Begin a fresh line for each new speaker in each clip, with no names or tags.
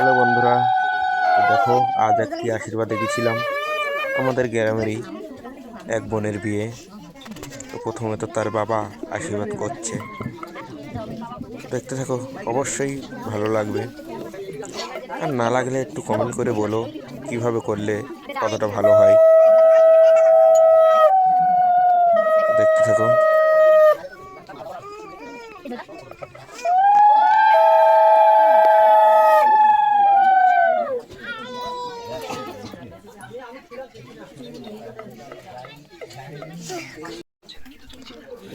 Hello বন্ধুরা, তো দেখো আজ একটি আশীর্বাদে গেছিলাম আমাদের গ্রামেরই এক বোনের বিয়ে। তো প্রথমে তো তার বাবা আশীর্বাদ করছে, তো দেখতে থাকো, অবশ্যই ভালো লাগবে। আর না লাগলে একটু কমেন্ট করে বলো কিভাবে করলে কতটা ভালো হয়। তো দেখতে থাকো।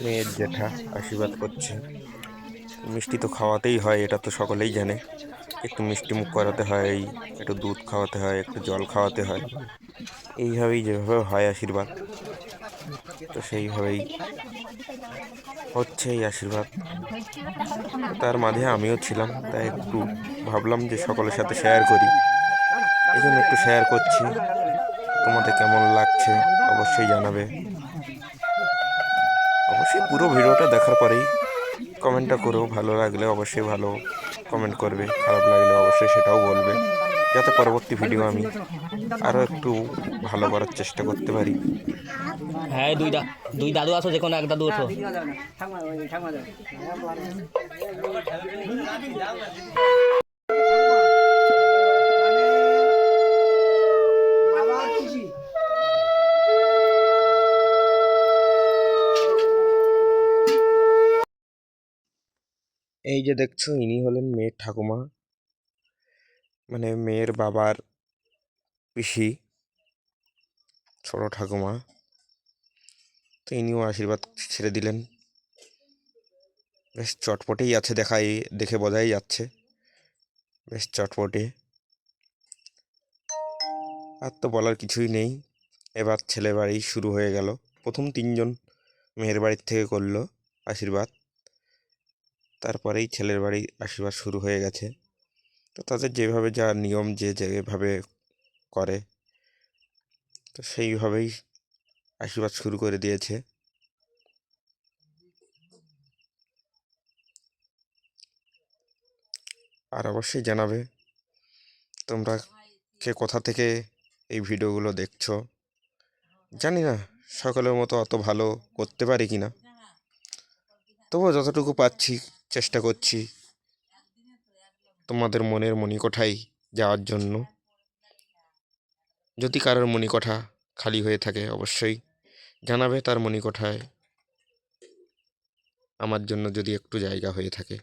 মেয়ের জেঠা আশীর্বাদ করছে। মিষ্টি তো খাওয়াতেই হয়, এটা তো সকলেই জানে। একটু মিষ্টি মুখ করাতে হয়, একটু দুধ খাওয়াতে হয়, একটু জল খাওয়াতে হয়। এইভাবেই যেভাবে হয় আশীর্বাদ, তো সেইভাবেই হচ্ছে এই আশীর্বাদ। তো তার মাঝে আমিও ছিলাম, তাই একটু ভাবলাম যে সকলের সাথে শেয়ার করি, এই জন্য একটু শেয়ার করছি। তোমাদের কেমন লাগছে অবশ্যই জানাবে। অবশ্যই পুরো ভিডিওটা দেখার পরেই কমেন্টটা করো, ভালো লাগলে অবশ্যই ভালো কমেন্ট করবে, খারাপ লাগলে অবশ্যই সেটাও বলবে, যাতে পরবর্তী ভিডিও আমি আরও একটু ভালো করার চেষ্টা করতে পারি।
হ্যাঁ, দুই দাদু আছো, যে কোনো এক দাদু ওঠো।
এই যে দেখছো, ইনি হলেন মেয়ের ঠাকুমা, মানে মেয়ের বাবার পিসি, ছোট ঠাকুমা। তো ইনিও আশীর্বাদ ছেড়ে দিলেন। বেশ চটপটেই আছে, দেখে বোঝাই যাচ্ছে বেশ চটপটে। আর তো বলার কিছুই নেই। এবার ছেলে বাড়ি শুরু হয়ে গেল। প্রথম তিনজন মেয়ের বাড়ির থেকে করলো আশীর্বাদ, তারপরেই ছেলের বাড়ি আশীর্বাদ শুরু হয়ে গেছে। তো তাদের যেভাবে যা নিয়ম, যে যেভাবে করে, তো সেইভাবেই আশীর্বাদ শুরু করে দিয়েছে। আর অবশ্যই জানাবে তোমরা কে কোথা থেকে এই ভিডিওগুলো দেখছো। জানি না সকলের মতো অত ভালো করতে পারি কিনা, তবুও যতটুকু পাচ্ছি চেষ্টা করছি তোমাদের মনের মণিকোঠায় যাওয়ার জন্য। যদি কারোর মণিকোঠা খালি হয়ে থাকে অবশ্যই জানাবে তার মণিকোঠায় আমার জন্য যদি একটু জায়গা হয়ে থাকে।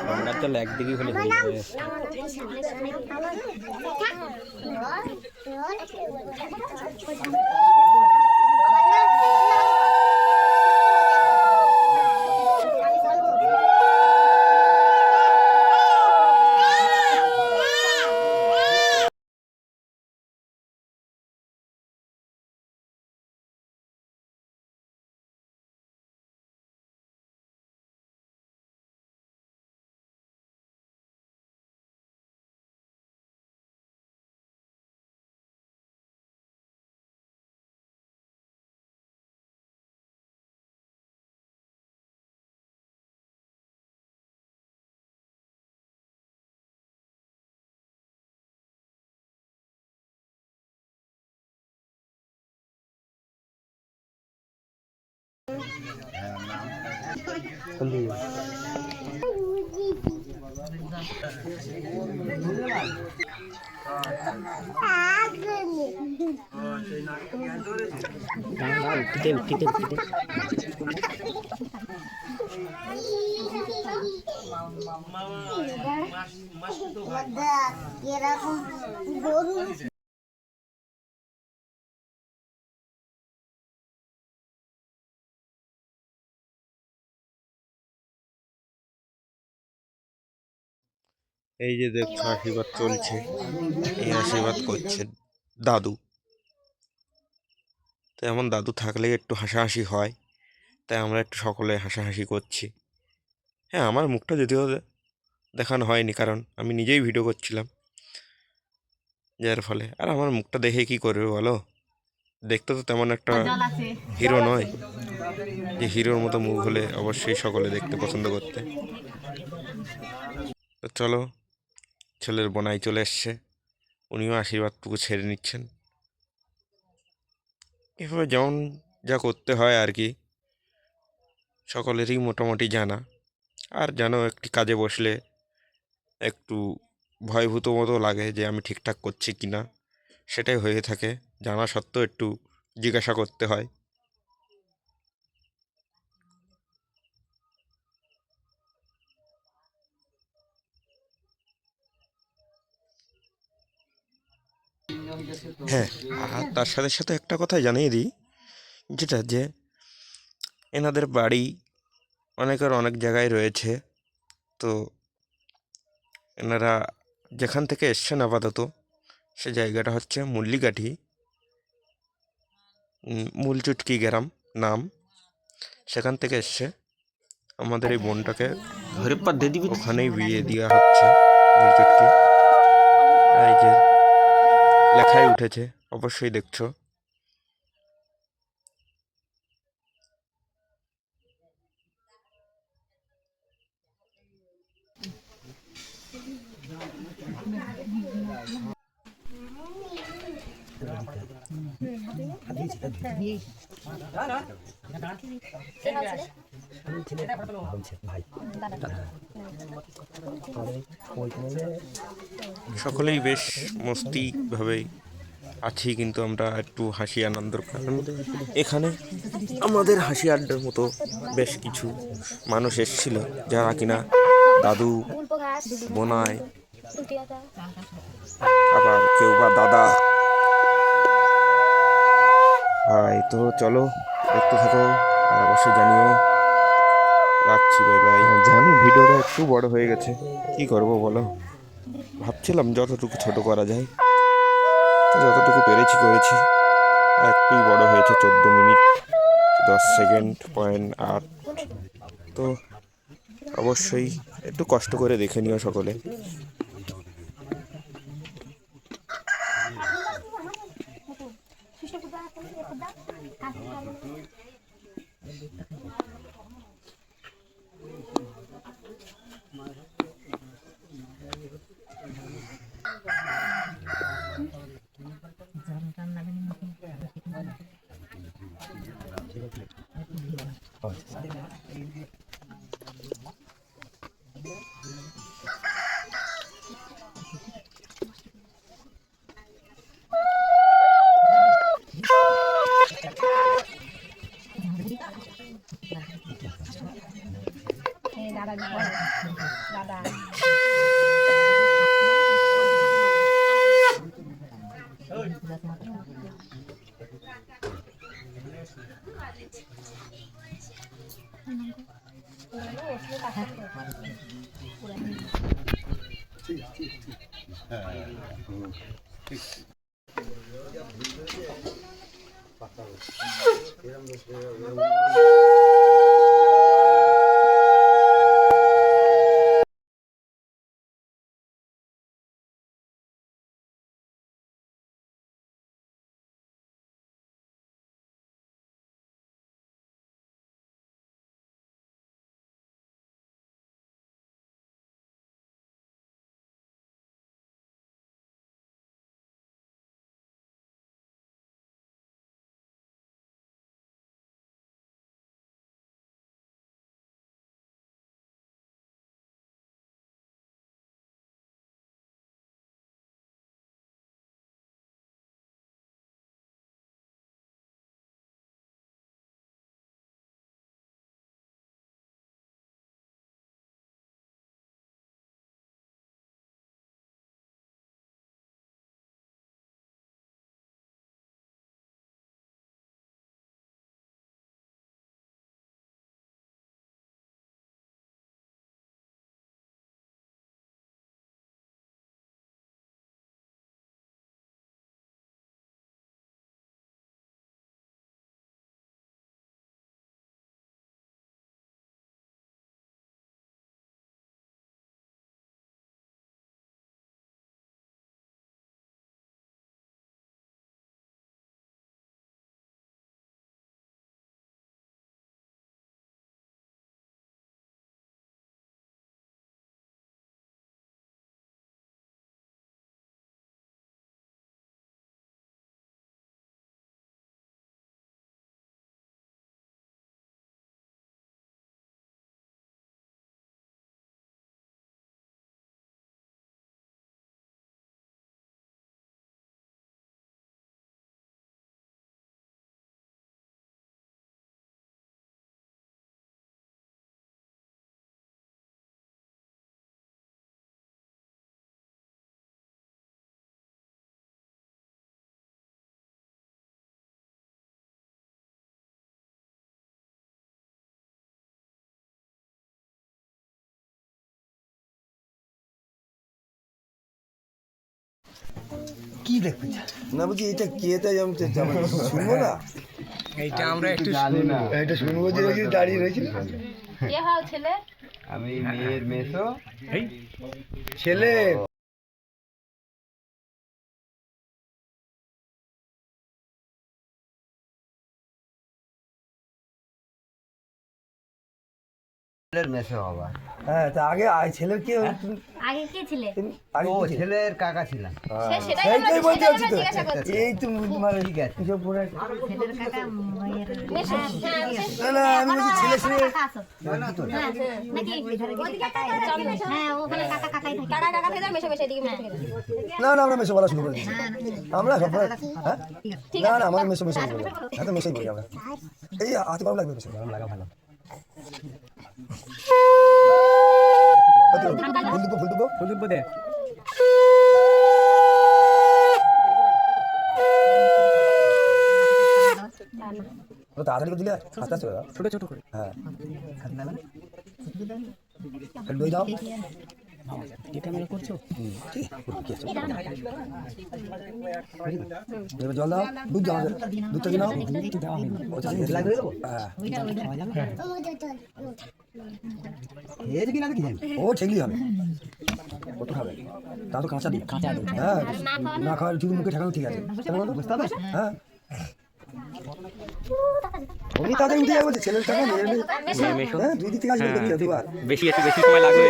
গন্ডার জল একদিকেই হলে হয়ে যাবে।
এরকম গরু
এই যে দেখছো আশীর্বাদ চলছে, এই আশীর্বাদ করছে দাদু। তো এমন দাদু থাকলে একটু হাসাহাসি হয়, তাই আমরা একটু সকলে হাসাহাসি করছি। হ্যাঁ, আমার মুখটা যদিও দেখানো হয়নি, কারণ আমি নিজেই ভিডিও করছিলাম, যার ফলে আর আমার মুখটা দেখে কি করবে বলো? দেখতে তো তেমন একটা হিরো নয় যে হিরোর মতো মুখ হলে অবশ্যই সকলে দেখতে পছন্দ করতে। তো চলো, ছেলের বোনাই চলে এসছে, উনিও আশীর্বাদটুকু ছেড়ে নিচ্ছেন। এভাবে যেমন যা করতে হয় আর কি, সকলেরই মোটামুটি জানা। আর জানো, একটি কাজে বসলে একটু ভয়ভূত মতো লাগে যে আমি ঠিকঠাক করছি কি না, সেটাই হয়ে থাকে। জানা সত্ত্বেও একটু জিজ্ঞাসা করতে হয়। হ্যাঁ, আর তার সাথে সাথে একটা কথা জানিয়ে দিই, যেটা যে এনাদের বাড়ি অনেকের অনেক জায়গায় রয়েছে। তো এনারা যেখান থেকে এসছেন আপাতত, সে জায়গাটা হচ্ছে মুল্লিকাঠি, মূলচুটকি গ্রাম নাম। সেখান থেকে এসছে, আমাদের এই বোনটাকে ওখানেই বিয়ে দেওয়া হচ্ছে। মূলচুটকি, এই যে লেখায় উঠেছে, অবশ্যই দেখছো। সকলেই বেশ মস্তিভাবেই আছি, কিন্তু আমরা একটু হাসি আনন্দর কারণ এখানে আমাদের হাসি আড্ডার মতো বেশ কিছু মানুষ এসেছিল, যারা কিনা দাদু, বোনাই, আবার কেউ বা দাদা ভাই। তো চলো, দেখতে থাকো, আর অবশ্যই জানিও। রাখছি, বাই বাই। জানি ভিডিওটা একটু বড় হয়ে গেছে, কি করব বলো? ভাবছিলাম যতটুকু ছোট করা যায়, তো যতটুকু পেরেছি করেছি। আর একটুই বড় হয়েছে, 14 মিনিট 10 সেকেন্ড পয়েন্ট 8। তো অবশ্যই একটু কষ্ট করে দেখে নিও সকলে।
দাদা দাদা
দেখবে না বুঝি এটা কে তাই আমি তো শুনবো না
এইটা আমরা একটু
জানি না এটা শুনবো যে ওই যে দাঁড়িয়ে রয়েছে
কে হও ছেলে
আমি মেয়ের মেসো
ছেলে
মেসো হবা
হ্যাঁ তা আগে ছেলের কি
আগে কে ছিলে
আগে
ও
কি ছিল?
ছেলের কাকা ছিলাম
সেটাই
সেইটাই
আমরা
বলতে
সেটাই
যাচ্ছি
আমরা
তো
জিজ্ঞাসা করছি
এই তো মানে
ঠিক আছে
এসব পড়ে
ছেলের কাকা মেয়ের
না না আমি বলছি ছেলে ছেলে
কাকা আসো নাকি ওদিকে কাকা হ্যাঁ ওখানে কাকা কাকাই থাকে কাকা কাকা থেকে মেশে মেশে এদিকে মেশে থেকে
না না আমরা মেসো বলা শুরু করে দিচ্ছি আমরা সব হ্যাঁ না না আমাদের মেসো মেসো বলবো এত মেসোই বলি আমরা এই হাতে গরম লাগবে মেসো গরম লাগা ভালো ফুল দুবো দে ও তাড়াতাড়ি করে দিলে আস্তে আস্তে ছোট ছোট করে হ্যাঁ দই দাও এটা মেরে করছো ঠিক আছে এবার জল দাও দুধ দাও দুধটা দিন নাও দেওয়া হয়নি ওটা লাগবে দেবো হ্যাঁ কিনা কি জানি ও ঠিকই হবে কত খাবে তা তো কাঁচা দিই হ্যাঁ না খাওয়ার শুধু মুখে ঠাকানো ঠিক আছে বুঝতে হবে হ্যাঁ উনি তাদের উঠে যাবো ছেলের টাকা হ্যাঁ দুই দিক থেকে আসবে দুবার
বেশি একটু বেশি সময় লাগবে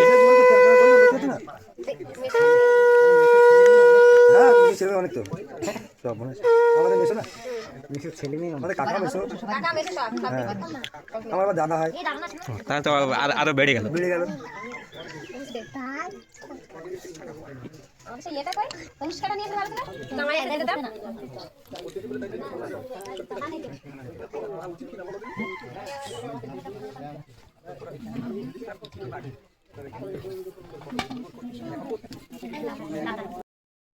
হ্যাঁ ছেলে অনেক তো সব মনে আছে আমাদের মেশো না মেশোর ছেলে মেয়ে আমাদের কাকা মেশো
কাকা মেশে সব
হ্যাঁ আমার আবার দাদা হয়
তাহলে তো আরো বেড়ে গেল
বেড়ে গেল
আচ্ছা এটা কই অনুষ্কাটা নিয়ে ভালো করে নামাই এটা দাও